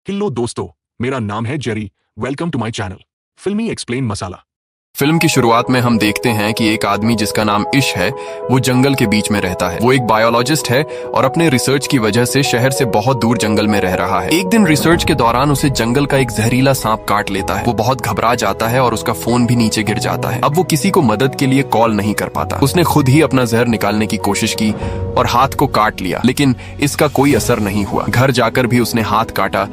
Hello दोस्तों, मेरा नाम है Jerry. Welcome to my channel Filmy explain masala. Film की शुरुआत में हम देखते हैं कि एक आदमी जिसका नाम इश है वो जंगल के बीच में रहता है। वो एक बायोलॉजिस्ट है और अपने रिसर्च की वजह से शहर से बहुत दूर जंगल में रह रहा है। एक दिन रिसर्च के दौरान उसे जंगल का एक जहरीला सांप काट लेता है। वो बहुत घबरा जाता है और उसका फोन भी नीचे गिर जाता है। अब वो किसी को मदद के लिए कॉल नहीं कर पाता। उसने खुद ही अपना जहर निकालने की कोशिश की और हाथ को काट लिया, लेकिन इसका कोई असर नहीं हुआ। घर जाकर भी उसने हाथ काटा,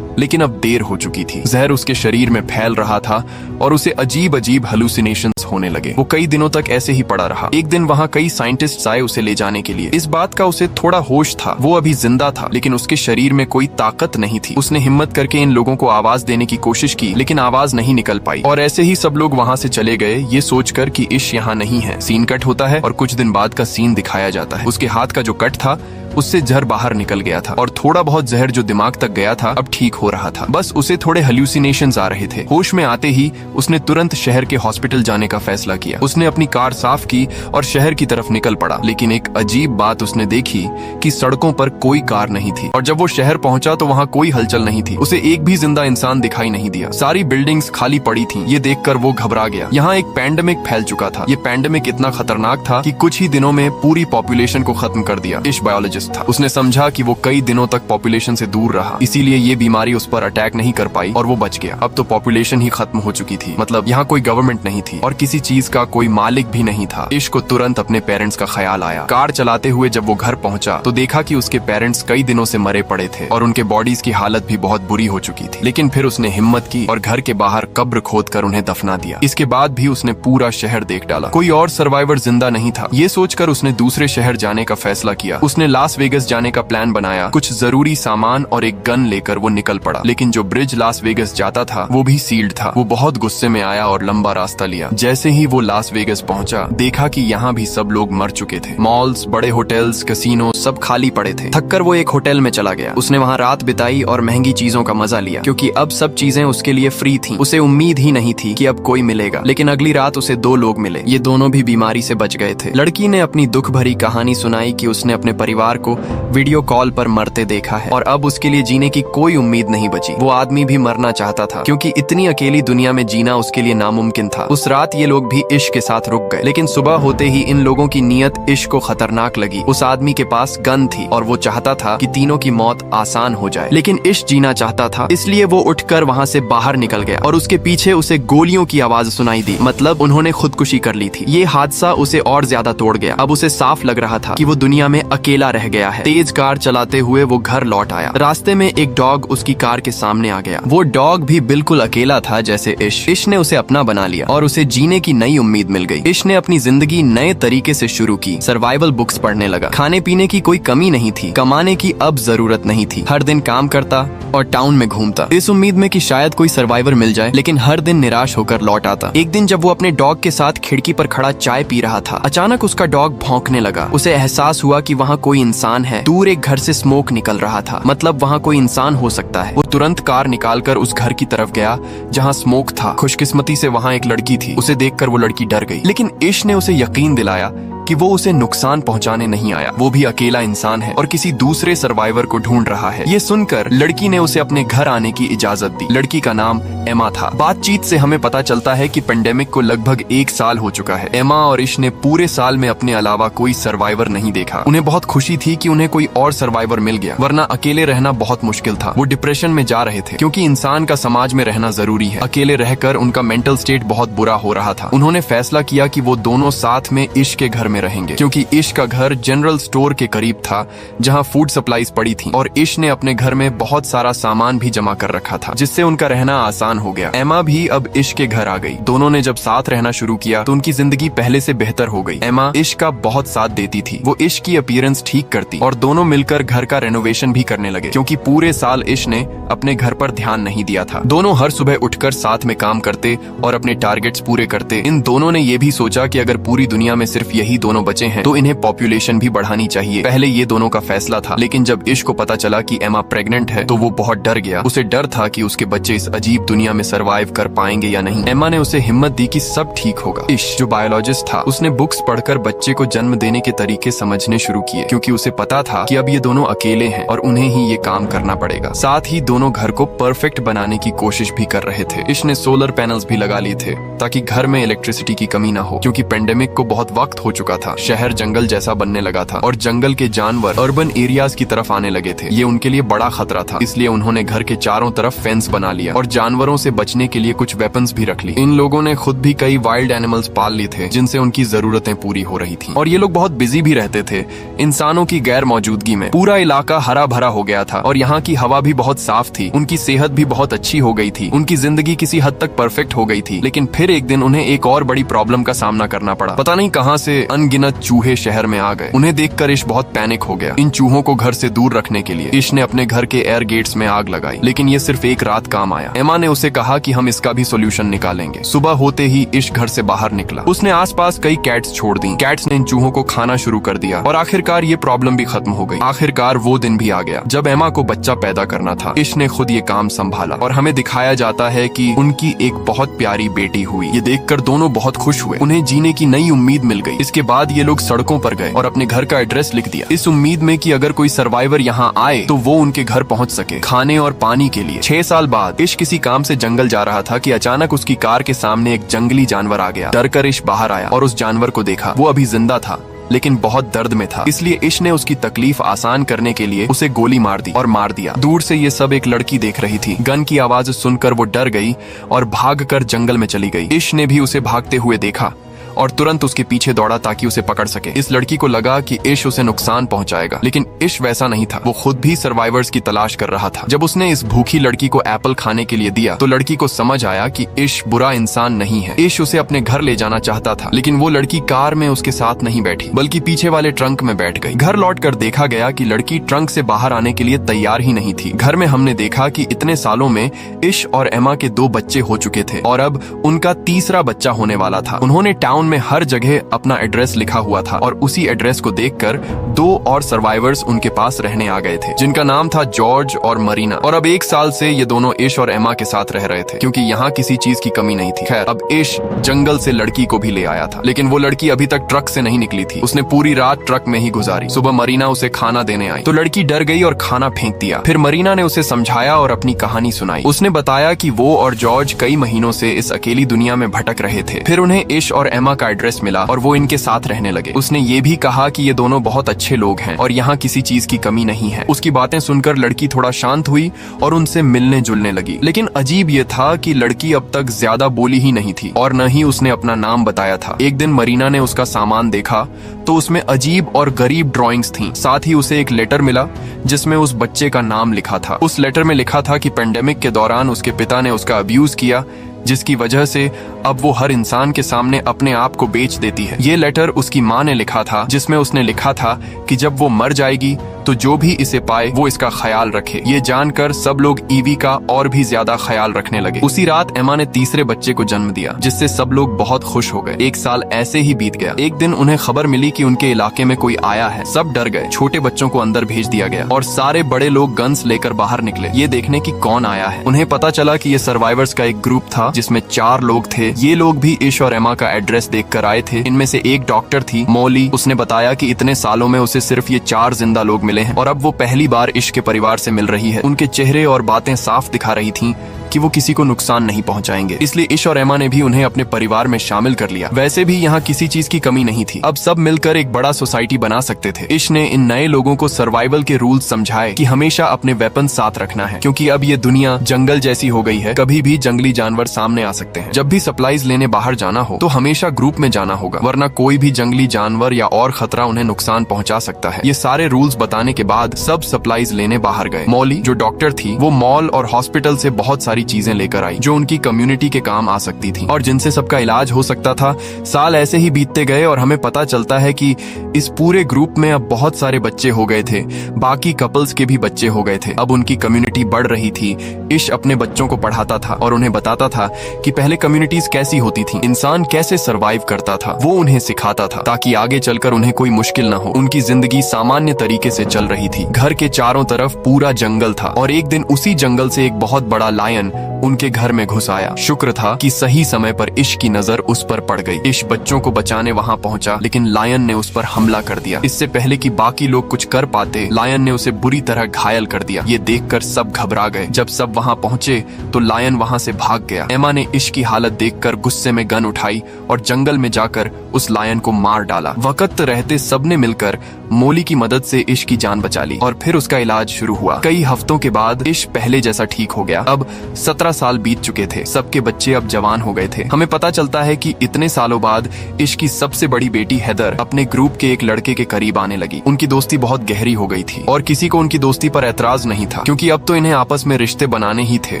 लेकिन अब देर हो चुकी थी। जहर उसके शरीर में फैल रहा था और उसे अजीब अजीब हेलुसिनेशंस होने लगे। वो कई दिनों तक ऐसे ही पड़ा रहा। एक दिन वहाँ कई साइंटिस्ट्स आए उसे ले जाने के लिए। इस बात का उसे थोड़ा होश था। वो अभी जिंदा था, लेकिन उसके शरीर में कोई ताकत नहीं थी। उसने हिम्मत करके इन लोगों को आवाज देने की कोशिश की, लेकिन आवाज नहीं निकल पाई। और ऐसे ही सब लोग वहाँ से चले गए, ये सोचकर कि इश यहाँ नहीं है। सीन कट होता है और कुछ दिन बाद का सीन दिखाया जाता है। उसके हाथ का जो कट था उससे जहर बाहर निकल गया था और थोड़ा बहुत जहर जो दिमाग तक गया था अब ठीक हो रहा था। बस उसे थोड़े हेल्यूसिनेशंस आ रहे थे। होश में आते ही उसने तुरंत शहर के हॉस्पिटल जाने का फैसला किया। उसने अपनी कार साफ की और शहर की तरफ निकल पड़ा। लेकिन एक अजीब बात उसने देखी कि सड़कों पर कोई कार नहीं थी और जब वो शहर पहुंचा तो वहाँ कोई हलचल नहीं थी। उसे एक भी जिंदा इंसान दिखाई नहीं दिया। सारी बिल्डिंग्स खाली पड़ी थी। ये देखकर वो घबरा गया। यहाँ एक पैंडेमिक फैल चुका था। ये पैंडेमिक इतना खतरनाक था कि कुछ ही दिनों में पूरी पॉपुलेशन को खत्म कर दिया। इश बायोलॉजिस्ट था। उसने समझा कि वो कई दिनों तक पॉपुलेशन से दूर रहा, इसीलिए ये बीमारी उस पर अटैक नहीं कर पाई और वो बच गया। अब तो पॉपुलेशन ही खत्म हो चुकी थी। मतलब यहाँ कोई गवर्नमेंट नहीं थी और किसी चीज का कोई मालिक भी नहीं था। इश को तुरंत अपने पेरेंट्स का ख्याल आया। कार चलाते हुए जब वो घर पहुंचा तो देखा कि उसके पेरेंट्स कई दिनों से मरे पड़े थे और उनके बॉडीज की हालत भी बहुत बुरी हो चुकी थी। लेकिन फिर उसने हिम्मत की और घर के बाहर कब्र खोदकर उन्हें दफना दिया। इसके बाद भी उसने पूरा शहर देख डाला। कोई और सर्वाइवर जिंदा नहीं था। ये सोचकर उसने दूसरे शहर जाने का फैसला किया। उसने लास वेगस जाने का प्लान बनाया। कुछ जरूरी सामान और एक गन लेकर वो निकल पड़ा। लेकिन जो ब्रिज लास वेगस जाता था वो भी सील्ड था। वो बहुत गुस्से में आया और लंबा रास्ता लिया। जैसे ही वो लास वेगस पहुंचा देखा कि यहाँ भी सब लोग मर चुके थे। मॉल्स, बड़े होटल्स, कैसीनो सब खाली पड़े थे। थककर वो एक होटल में चला गया। उसने वहाँ रात बिताई और महंगी चीजों का मजा लिया, क्योंकि अब सब चीजें उसके लिए फ्री थी। उसे उम्मीद ही नहीं थी कि अब कोई मिलेगा। लेकिन अगली रात उसे दो लोग मिले। ये दोनों भी बीमारी से बच गए थे। लड़की ने अपनी दुख भरी कहानी सुनाई कि उसने अपने परिवार को वीडियो कॉल पर मरते देखा है और अब उसके लिए जीने की कोई उम्मीद नहीं बची। वो आदमी भी मरना चाहता था, क्योंकि इतनी अकेली दुनिया में जीना उसके लिए नामुमकिन था। उस रात ये लोग भी इश्क के साथ रुक गए। लेकिन सुबह होते ही इन लोगों की नीयत इश्क को खतरनाक लगी। उस आदमी के पास गन थी और वो चाहता था कि तीनों की मौत आसान हो जाए। लेकिन इश्क जीना चाहता था, इसलिए वो उठकर वहाँ से बाहर निकल गया और उसके पीछे उसे गोलियों की आवाज सुनाई दी। मतलब उन्होंने खुदकुशी कर ली थी। ये हादसा उसे और ज्यादा तोड़ गया। अब उसे साफ लग रहा था कि वो दुनिया में अकेला रह गया है। तेज कार चलाते हुए वो घर लौट आया। रास्ते में एक डॉग उसकी कार के सामने आ गया। वो डॉग भी बिल्कुल अकेला था जैसे इश। इश ने उसे अपना बना लिया और उसे जीने की नई उम्मीद मिल गई। इश ने अपनी जिंदगी नए तरीके से शुरू की। सर्वाइवल बुक्स पढ़ने लगा। खाने पीने की कोई कमी नहीं थी। कमाने की अब जरूरत नहीं थी। हर दिन काम करता और टाउन में घूमता, इस उम्मीद में कि शायद कोई सर्वाइवर मिल जाए। लेकिन हर दिन निराश होकर लौट आता। एक दिन जब वो अपने डॉग के साथ खिड़की पर खड़ा चाय पी रहा था, अचानक उसका डॉग भौंकने लगा। उसे एहसास हुआ कि वहाँ कोई इंसान है। दूर एक घर से स्मोक निकल रहा था, मतलब वहाँ कोई इंसान हो सकता है। वो तुरंत कार निकालकर उस घर की तरफ गया जहाँ स्मोक था। खुशकिस्मती से वहाँ एक लड़की थी। उसे देखकर वो लड़की डर गई, लेकिन इश ने उसे यकीन दिलाया कि वो उसे नुकसान पहुंचाने नहीं आया। वो भी अकेला इंसान है और किसी दूसरे सर्वाइवर को ढूंढ रहा है। ये सुनकर लड़की ने उसे अपने घर आने की इजाजत दी। लड़की का नाम एमा था। बातचीत से हमें पता चलता है कि पेंडेमिक को लगभग 1 साल हो चुका है। एमा और इश ने पूरे साल में अपने अलावा कोई सर्वाइवर नहीं देखा। उन्हें बहुत खुशी थी कि उन्हें कोई और सर्वाइवर मिल गया, वरना अकेले रहना बहुत मुश्किल था। वो डिप्रेशन में जा रहे थे, क्योंकि इंसान का समाज में रहना जरूरी है। अकेले रहकर उनका मेंटल स्टेट बहुत बुरा हो रहा था। उन्होंने फैसला किया कि वो दोनों साथ में इश के घर में रहेंगे, क्योंकि इश का घर जनरल स्टोर के करीब था जहां फूड सप्लाईज पड़ी थी और इश ने अपने घर में बहुत सारा सामान भी जमा कर रखा था, जिससे उनका रहना आसान हो गया। एमा भी अब इश के घर आ गई। दोनों ने जब साथ रहना शुरू किया तो उनकी जिंदगी पहले से बेहतर हो गई। एमा इश का बहुत साथ देती थी। वो इश की अपीयरेंस ठीक करती और दोनों मिलकर घर का रेनोवेशन भी करने लगे, क्योंकि पूरे साल इश ने अपने घर पर ध्यान नहीं दिया था। दोनों हर सुबह उठकर साथ में काम करते और अपने टारगेट्स पूरे करते। इन दोनों ने ये भी सोचा कि अगर पूरी दुनिया में सिर्फ यही दोनों बचे हैं तो इन्हें पॉपुलेशन भी बढ़ानी चाहिए। पहले ये दोनों का फैसला था, लेकिन जब इश को पता चला कि एमा प्रेग्नेंट है तो वो बहुत डर गया। उसे डर था कि उसके बच्चे इस अजीब दुनिया में सरवाइव कर पाएंगे या नहीं। एमा ने उसे हिम्मत दी कि सब ठीक होगा। इश जो बायोलॉजिस्ट था, उसने बुक्स पढ़कर बच्चे को जन्म देने के तरीके समझने शुरू किए, क्योंकि उसे पता था कि अब ये दोनों अकेले हैं और उन्हें ही ये काम करना पड़ेगा। साथ ही दोनों घर को परफेक्ट बनाने की कोशिश भी कर रहे थे। इश ने सोलर पैनल्स भी लगा लिए थे ताकि घर में इलेक्ट्रिसिटी की कमी ना हो, क्योंकि पेंडेमिक को बहुत वक्त हो चुका था। शहर जंगल जैसा बनने लगा था और जंगल के जानवर अर्बन एरियाज की तरफ आने लगे थे। ये उनके लिए बड़ा खतरा था, इसलिए उन्होंने घर के चारों तरफ फेंस बना लिया और जानवरों से बचने के लिए कुछ वेपन्स भी रख ली। इन लोगों ने खुद भी कई वाइल्ड एनिमल्स पाल लिए थे जिनसे उनकी जरूरतें पूरी हो रही थी। और ये लोग बहुत बिजी भी रहते थे। इंसानों की गैर मौजूदगी में पूरा इलाका हरा भरा हो गया था और यहाँ की हवा भी बहुत साफ थी। उनकी सेहत भी बहुत अच्छी हो गई थी। उनकी जिंदगी किसी हद तक परफेक्ट हो गई थी। लेकिन फिर एक दिन उन्हें एक और बड़ी प्रॉब्लम का सामना करना पड़ा। पता नहीं कहाँ से अनगिनत चूहे शहर में आ गए। उन्हें देखकर इश बहुत पैनिक हो गया। इन चूहों को घर से दूर रखने के लिए इश ने अपने घर के एयर गेट्स में आग लगाई, लेकिन ये सिर्फ एक रात काम आया। एमा ने उसे कहा कि हम इसका भी सोल्यूशन निकालेंगे। सुबह होते ही इश घर से बाहर निकला। उसने आसपास कई कैट्स छोड़ दी। कैट्स ने इन चूहों को खाना शुरू कर दिया और आखिरकार ये प्रॉब्लम भी खत्म हो गई। आखिरकार वो दिन भी आ गया जब एमा को बच्चा पैदा करना था। इश ने खुद ये काम संभाला और हमें दिखाया जाता है कि उनकी एक बहुत प्यारी बेटी हुई। ये देखकर दोनों बहुत खुश हुए। उन्हें जीने की नई उम्मीद मिल गई। इसके बाद ये लोग सड़कों पर गए और अपने घर का एड्रेस लिख दिया, इस उम्मीद में कि अगर कोई सर्वाइवर यहाँ आए तो वो उनके घर पहुँच सके खाने और पानी के लिए। 6 साल बाद इश किसी काम से जंगल जा रहा था कि अचानक उसकी कार के सामने एक जंगली जानवर आ गया। डरकर इश बाहर आया और उस जानवर को देखा। वो अभी जिंदा था लेकिन बहुत दर्द में था, इसलिए इश ने उसकी तकलीफ आसान करने के लिए उसे गोली मार दी और मार दिया। दूर से ये सब एक लड़की देख रही थी। गन की आवाज सुनकर वो डर गई और भागकर जंगल में चली गई। इश ने भी उसे भागते हुए देखा और तुरंत उसके पीछे दौड़ा ताकि उसे पकड़ सके। इस लड़की को लगा कि इश उसे नुकसान पहुंचाएगा, लेकिन इश वैसा नहीं था। वो खुद भी सर्वाइवर्स की तलाश कर रहा था। जब उसने इस भूखी लड़की को एप्पल खाने के लिए दिया तो लड़की को समझ आया कि इश बुरा इंसान नहीं है। इश उसे अपने घर ले जाना चाहता था, लेकिन वो लड़की कार में उसके साथ नहीं बैठी बल्कि पीछे वाले ट्रंक में बैठ गई। घर लौटकर देखा गया कि लड़की ट्रंक से बाहर आने के लिए तैयार ही नहीं थी। घर में हमने देखा कि इतने सालों में इश और एमा के 2 बच्चे हो चुके थे और अब उनका तीसरा बच्चा होने वाला था। उन्होंने टाउन में हर जगह अपना एड्रेस लिखा हुआ था और उसी एड्रेस को देखकर 2 और सर्वाइवर्स उनके पास रहने आ गए थे, जिनका नाम था जॉर्ज और मरीना। और अब 1 साल से ये दोनों इश और एमा के साथ रह रहे थे, क्योंकि यहाँ किसी चीज की कमी नहीं थी। खैर, अब इश जंगल से लड़की को भी ले आया था, लेकिन वो लड़की अभी तक ट्रक से नहीं निकली थी। उसने पूरी रात ट्रक में ही गुजारी। सुबह मरीना उसे खाना देने आई तो लड़की डर गई और खाना फेंक दिया। फिर मरीना ने उसे समझाया और अपनी कहानी सुनाई। उसने बताया कि वो और जॉर्ज कई महीनों से इस अकेली दुनिया में भटक रहे थे। फिर उन्हें इश और एमा का एड्रेस मिला और वो इनके साथ रहने लगे। उसने ये भी कहा कि ये दोनों बहुत अच्छे लोग हैं और यहाँ किसी चीज की कमी नहीं है। उसकी बातें सुनकर लड़की थोड़ा शांत हुई और उनसे मिलने जुलने लगी। लेकिन अजीब ये था कि लड़की अब तक ज्यादा बोली ही नहीं थी और न ही उसने अपना नाम बताया था। एक दिन मरीना ने उसका सामान देखा तो उसमें अजीब और गरीब ड्राइंग्स थीं। साथ ही उसे एक लेटर मिला जिसमें उस बच्चे का नाम लिखा था। उस लेटर में लिखा था कि पेंडेमिक के दौरान उसके पिता ने उसका अब्यूज किया, जिसकी वजह से अब वो हर इंसान के सामने अपने आप को बेच देती है। ये लेटर उसकी माँ ने लिखा था, जिसमें उसने लिखा था कि जब वो मर जाएगी तो जो भी इसे पाए वो इसका ख्याल रखे। ये जानकर सब लोग ईवी का और भी ज्यादा ख्याल रखने लगे। उसी रात एमा ने तीसरे बच्चे को जन्म दिया, जिससे सब लोग बहुत खुश हो गए। 1 साल ऐसे ही बीत गया। एक दिन उन्हें खबर मिली कि उनके इलाके में कोई आया है। सब डर गए। छोटे बच्चों को अंदर भेज दिया गया और सारे बड़े लोग गन्स लेकर बाहर निकले, ये देखने की कौन आया है। उन्हें पता चला कि ये सर्वाइवर्स का एक ग्रुप था जिसमें 4 लोग थे। ये लोग भी इश और एमा का एड्रेस देखकर आए थे। इनमें से एक डॉक्टर थी, मौली। उसने बताया कि इतने सालों में उसे सिर्फ ये 4 जिंदा लोग मिले हैं और अब वो पहली बार इश के परिवार से मिल रही है। उनके चेहरे और बातें साफ दिखा रही थीं कि वो किसी को नुकसान नहीं पहुंचाएंगे। इसलिए इश और एमा ने भी उन्हें अपने परिवार में शामिल कर लिया। वैसे भी यहाँ किसी चीज की कमी नहीं थी। अब सब मिलकर एक बड़ा सोसाइटी बना सकते थे। इश ने इन नए लोगों को सर्वाइवल के रूल्स समझाए कि हमेशा अपने वेपन साथ रखना है, क्योंकि अब ये दुनिया जंगल जैसी हो गई है। कभी भी जंगली जानवर सामने आ सकते हैं। जब भी सप्लाईज लेने बाहर जाना हो तो हमेशा ग्रुप में जाना होगा, वरना कोई भी जंगली जानवर या और खतरा उन्हें नुकसान पहुंचा सकता है। ये सारे रूल्स बताने के बाद सब सप्लाईज लेने बाहर गए। मौली जो डॉक्टर थी वो मॉल और हॉस्पिटल से बहुत सारी चीजें लेकर आई जो उनकी कम्युनिटी के काम आ सकती थी और जिनसे सबका इलाज हो सकता था। साल ऐसे ही बीतते गए और हमें पता चलता है कि इस पूरे ग्रुप में अब बहुत सारे बच्चे हो गए थे, बाकी कपल्स के भी बच्चे हो गए थे। अब उनकी कम्युनिटी बढ़ रही थी। इश अपने बच्चों को पढ़ाता था और उन्हें बताता था कि पहले कम्युनिटीज कैसी होती थी, इंसान कैसे सरवाइव करता था, वो उन्हें सिखाता था ताकि आगे चलकर उन्हें कोई मुश्किल ना हो। उनकी जिंदगी सामान्य तरीके से चल रही थी। घर के चारों तरफ पूरा जंगल था और एक दिन उसी जंगल से एक बहुत बड़ा लायन उनके घर में घुस आया। शुक्र था कि सही समय पर इश की नजर उस पर पड़ गई। इश बच्चों को बचाने वहां पहुंचा, लेकिन लायन ने उस पर हमला कर दिया। इससे पहले कि बाकी लोग कुछ कर पाते, लायन ने उसे बुरी तरह घायल कर दिया। ये देखकर सब घबरा गए। जब सब वहां पहुंचे तो लायन वहां से भाग गया। एमा ने इश की हालत देखकर गुस्से में गन उठाई और जंगल में जाकर उस लायन को मार डाला। वक्त रहते सबने मिलकर मोली की मदद से इश की जान बचा ली और फिर उसका इलाज शुरू हुआ। कई हफ्तों के बाद इश पहले जैसा ठीक हो गया। अब 17 साल बीत चुके थे। सबके बच्चे अब जवान हो गए थे। हमें पता चलता है कि इतने सालों बाद इश की सबसे बड़ी बेटी हैदर अपने ग्रुप के एक लड़के के करीब आने लगी। उनकी दोस्ती बहुत गहरी हो गई थी और किसी को उनकी दोस्ती पर एतराज नहीं था, क्योंकि अब तो इन्हें आपस में रिश्ते बनाने ही थे।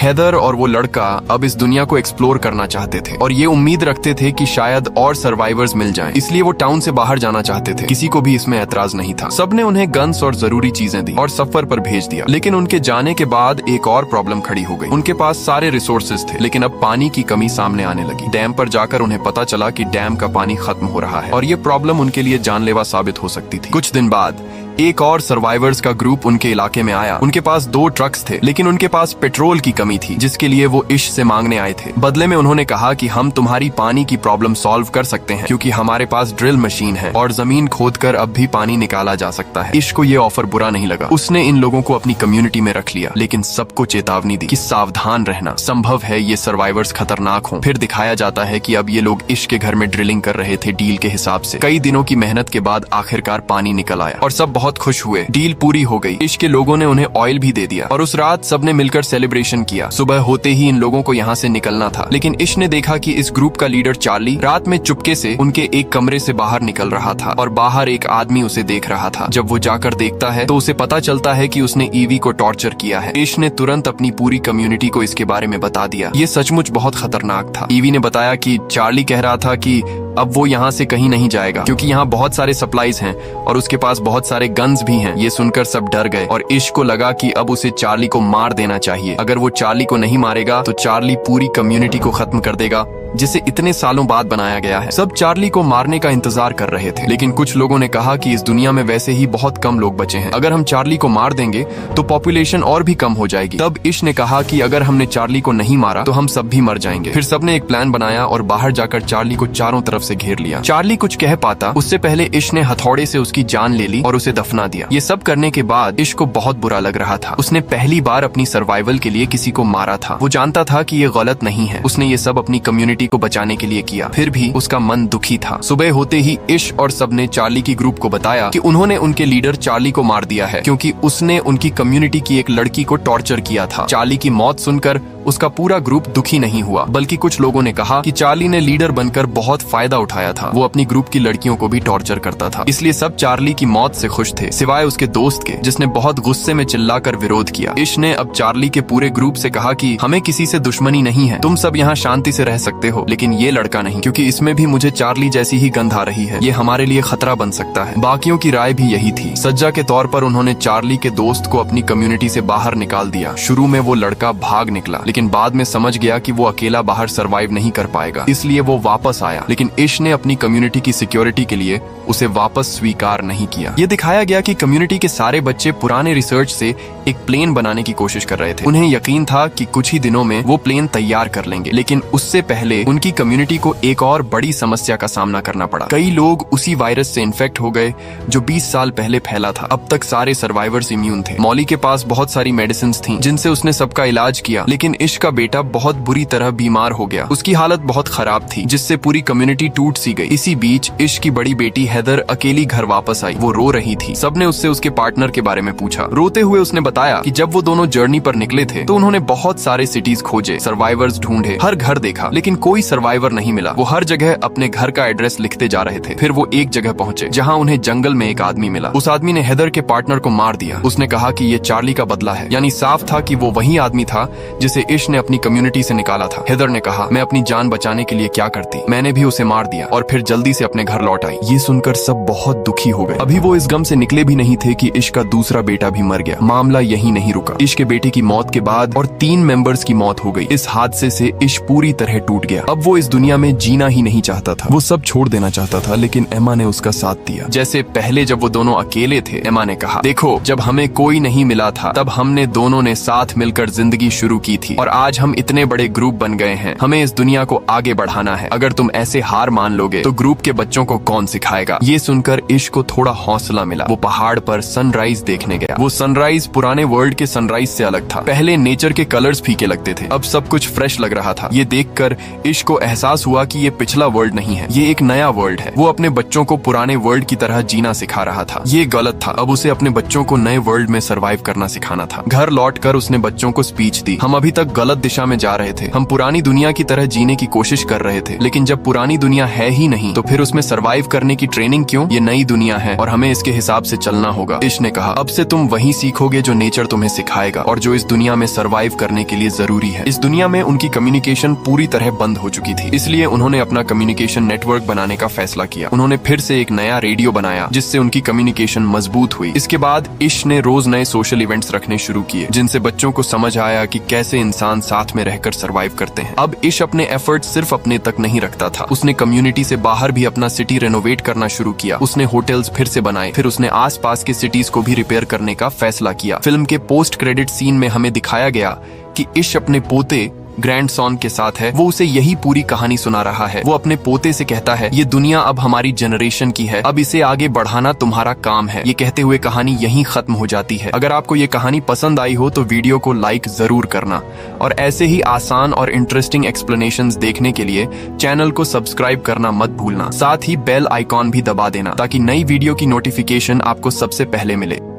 हैदर और वो लड़का अब इस दुनिया को एक्सप्लोर करना चाहते थे और ये उम्मीद रखते थे कि शायद और सर्वाइवर्स मिल जाएं। इसलिए वो टाउन से बाहर जाना चाहते थे। किसी को भी इसमें एतराज नहीं था। सबने उन्हें गन्स और जरूरी चीजें दी और सफर पर भेज दिया। लेकिन उनके जाने के बाद एक और प्रॉब्लम खड़ी हो गई। उनके पास सारे रिसोर्सेज थे, लेकिन अब पानी की कमी सामने आने लगी। डैम पर जाकर उन्हें पता चला कि डैम का पानी खत्म हो रहा है और ये प्रॉब्लम उनके लिए जानलेवा साबित हो सकती थी। कुछ दिन बाद एक और सर्वाइवर्स का ग्रुप उनके इलाके में आया। उनके पास 2 ट्रक्स थे, लेकिन उनके पास पेट्रोल की कमी थी, जिसके लिए वो इश से मांगने आए थे। बदले में उन्होंने कहा कि हम तुम्हारी पानी की प्रॉब्लम सॉल्व कर सकते हैं, क्योंकि हमारे पास ड्रिल मशीन है और जमीन खोदकर अब भी पानी निकाला जा सकता है। इश को ये ऑफर बुरा नहीं लगा। उसने इन लोगों को अपनी कम्युनिटी में रख लिया, लेकिन सबको चेतावनी दी कि सावधान रहना, संभव है ये सर्वाइवर्स खतरनाक हों। फिर दिखाया जाता है कि अब ये लोग इश के घर में ड्रिलिंग कर रहे थे डील के हिसाब से। कई दिनों की मेहनत के बाद आखिरकार पानी निकल आया और सब बहुत खुश हुए। डील पूरी हो गई। इश के लोगों ने उन्हें ऑयल भी दे दिया और उस रात सबने मिलकर सेलिब्रेशन किया। सुबह होते ही इन लोगों को यहाँ से निकलना था, लेकिन इश ने देखा कि इस ग्रुप का लीडर चार्ली रात में चुपके से उनके एक कमरे से बाहर निकल रहा था और बाहर एक आदमी उसे देख रहा था। जब वो जाकर देखता है तो उसे पता चलता है कि उसने ईवी को टॉर्चर किया है। इश ने तुरंत अपनी पूरी कम्युनिटी को इसके बारे में बता दिया। ये सचमुच बहुत खतरनाक था। ईवी ने बताया कि चार्ली कह रहा था कि अब वो यहाँ से कहीं नहीं जाएगा, क्योंकि यहाँ बहुत सारे सप्लाईज हैं और उसके पास बहुत सारे गन्स भी हैं। ये सुनकर सब डर गए और इश को लगा कि अब उसे चार्ली को मार देना चाहिए। अगर वो चार्ली को नहीं मारेगा तो चार्ली पूरी कम्युनिटी को खत्म कर देगा, जिसे इतने सालों बाद बनाया गया है। सब चार्ली को मारने का इंतजार कर रहे थे, लेकिन कुछ लोगों ने कहा कि इस दुनिया में वैसे ही बहुत कम लोग बचे हैं। अगर हम चार्ली को मार देंगे तो पॉपुलेशन और भी कम हो जाएगी। तब इश ने कहा कि अगर हमने चार्ली को नहीं मारा तो हम सब भी मर जाएंगे। फिर सबने एक प्लान बनाया और बाहर जाकर चार्ली को चारों तरफ से घेर लिया। चार्ली कुछ कह पाता उससे पहले इश ने हथौड़े से उसकी जान ले ली और उसे दफना दिया। ये सब करने के बाद इश को बहुत बुरा लग रहा था। उसने पहली बार अपनी सर्वाइवल के लिए किसी को मारा था। वो जानता था कि ये गलत नहीं है। उसने ये सब अपनी कम्युनिटी को बचाने के लिए किया। फिर भी उसका मन दुखी था। सुबह होते ही इश और सबने चार्ली की ग्रुप को बताया कि उन्होंने उनके लीडर चार्ली को मार दिया है, क्योंकि उसने उनकी कम्युनिटी की एक लड़की को टॉर्चर किया था। चार्ली की मौत सुनकर उसका पूरा ग्रुप दुखी नहीं हुआ, बल्कि कुछ लोगों ने कहा कि चार्ली ने लीडर बनकर बहुत फायदा उठाया था। वो अपनी ग्रुप की लड़कियों को भी टॉर्चर करता था, इसलिए सब चार्ली की मौत से खुश थे, सिवाय उसके दोस्त के, जिसने बहुत गुस्से में चिल्लाकर विरोध किया। इश ने अब चार्ली के पूरे ग्रुप से कहा कि हमें किसी से दुश्मनी नहीं है, तुम सब यहाँ शांति से रह सकते हो, लेकिन ये लड़का नहीं, क्योंकि इसमें भी मुझे चार्ली जैसी ही गंध आ रही है। ये हमारे लिए खतरा बन सकता है। बाकियों की राय भी यही थी। सज्जा के तौर पर उन्होंने चार्ली के दोस्त को अपनी कम्युनिटी से बाहर निकाल दिया। शुरू में वो लड़का भाग निकला, लेकिन बाद में समझ गया कि वो अकेला बाहर सरवाइव नहीं कर पाएगा, इसलिए वो वापस आया। लेकिन इश ने अपनी कम्युनिटी की सिक्योरिटी के लिए उसे वापस स्वीकार नहीं किया। ये दिखाया गया कि कम्युनिटी के सारे बच्चे पुराने रिसर्च से एक प्लेन बनाने की कोशिश कर रहे थे। उन्हें यकीन था कि कुछ ही दिनों में वो प्लेन तैयार कर लेंगे, लेकिन उससे पहले उनकी कम्युनिटी को एक और बड़ी समस्या का सामना करना पड़ा। कई लोग उसी वायरस से इन्फेक्ट हो गए जो 20 साल पहले फैला था। अब तक सारे सर्वाइवर्स इम्यून थे। मौली के पास बहुत सारी मेडिसिन थी जिनसे उसने सबका इलाज किया, लेकिन इश का बेटा बहुत बुरी तरह बीमार हो गया। उसकी हालत बहुत खराब थी, जिससे पूरी कम्युनिटी टूट सी गई। इसी बीच इश की बड़ी बेटी हैदर अकेली घर वापस आई। वो रो रही थी। सबने उससे उसके पार्टनर के बारे में पूछा। रोते हुए उसने बताया कि जब वो दोनों जर्नी पर निकले थे तो उन्होंने बहुत सारे सिटीज खोजे, सर्वाइवर्स ढूंढे, हर घर देखा, लेकिन कोई सर्वाइवर नहीं मिला। वो हर जगह अपने घर का एड्रेस लिखते जा रहे थे। फिर वो एक जगह पहुंचे जहां उन्हें जंगल में एक आदमी मिला। उस आदमी ने हैदर के पार्टनर को मार दिया। उसने कहा कि ये चार्ली का बदला है। यानी साफ था कि वो वही आदमी था जिसे इश ने अपनी कम्युनिटी से निकाला था। हेदर ने कहा, मैं अपनी जान बचाने के लिए क्या करती, मैंने भी उसे मार दिया और फिर जल्दी से अपने घर लौट आई। ये सुनकर सब बहुत दुखी हो गए। अभी वो इस गम से निकले भी नहीं थे कि इश का दूसरा बेटा भी मर गया। मामला यही नहीं रुका। इश के बेटे की मौत के बाद और 3 मेंबर्स की मौत हो गई। इस हादसे से इश पूरी तरह टूट गया। अब वो इस दुनिया में जीना ही नहीं चाहता था। वो सब छोड़ देना चाहता था, लेकिन एमा ने उसका साथ दिया। जैसे पहले जब वो दोनों अकेले थे, एमा ने कहा, देखो, जब हमें कोई नहीं मिला था तब हमने दोनों ने साथ मिलकर जिंदगी शुरू की थी और आज हम इतने बड़े ग्रुप बन गए हैं। हमें इस दुनिया को आगे बढ़ाना है। अगर तुम ऐसे हार मान लोगे तो ग्रुप के बच्चों को कौन सिखाएगा। ये सुनकर इश को थोड़ा हौसला मिला। वो पहाड़ पर सनराइज देखने गया। वो सनराइज पुराने वर्ल्ड के सनराइज से अलग था। पहले नेचर के कलर्स फीके लगते थे, अब सब कुछ फ्रेश लग रहा था। ये देखकर इश को एहसास हुआ कि ये पिछला वर्ल्ड नहीं है, ये एक नया वर्ल्ड है। वो अपने बच्चों को पुराने वर्ल्ड की तरह जीना सिखा रहा था। ये गलत था। अब उसे अपने बच्चों को नए वर्ल्ड में सरवाइव करना सिखाना था। घर लौटकर उसने बच्चों को स्पीच दी। हम अभी तक गलत दिशा में जा रहे थे। हम पुरानी दुनिया की तरह जीने की कोशिश कर रहे थे, लेकिन जब पुरानी दुनिया है ही नहीं तो फिर उसमें सरवाइव करने की ट्रेनिंग क्यों। ये नई दुनिया है और हमें इसके हिसाब से चलना होगा। इश ने कहा, अब से तुम वही सीखोगे जो नेचर तुम्हें सिखाएगा और जो इस दुनिया में सरवाइव करने के लिए जरूरी है। इस दुनिया में उनकी कम्युनिकेशन पूरी तरह बंद हो चुकी थी, इसलिए उन्होंने अपना कम्युनिकेशन नेटवर्क बनाने का फैसला किया। उन्होंने फिर से एक नया रेडियो बनाया जिससे उनकी कम्युनिकेशन मजबूत हुई। इसके बाद इश ने रोज नए सोशल इवेंट्स रखने शुरू किए, जिनसे बच्चों को समझ आया कि कैसे इंसान साथ में रहकर सरवाइव करते हैं। अब इश अपने एफर्ट सिर्फ अपने तक नहीं रखता था। उसने कम्युनिटी से बाहर भी अपना सिटी रेनोवेट करना शुरू किया। उसने होटल्स फिर से बनाए, फिर उसने आसपास के सिटीज को भी रिपेयर करने का फैसला किया। फिल्म के पोस्ट क्रेडिट सीन में हमें दिखाया गया कि इश अपने पोते ग्रैंडसन के साथ है। वो उसे यही पूरी कहानी सुना रहा है। वो अपने पोते से कहता है, ये दुनिया अब हमारी जनरेशन की है, अब इसे आगे बढ़ाना तुम्हारा काम है। ये कहते हुए कहानी यहीं खत्म हो जाती है। अगर आपको ये कहानी पसंद आई हो तो वीडियो को लाइक जरूर करना और ऐसे ही आसान और इंटरेस्टिंग एक्सप्लेनेशंस देखने के लिए चैनल को सब्सक्राइब करना मत भूलना। साथ ही बेल आइकॉन भी दबा देना ताकि नई वीडियो की नोटिफिकेशन आपको सबसे पहले मिले।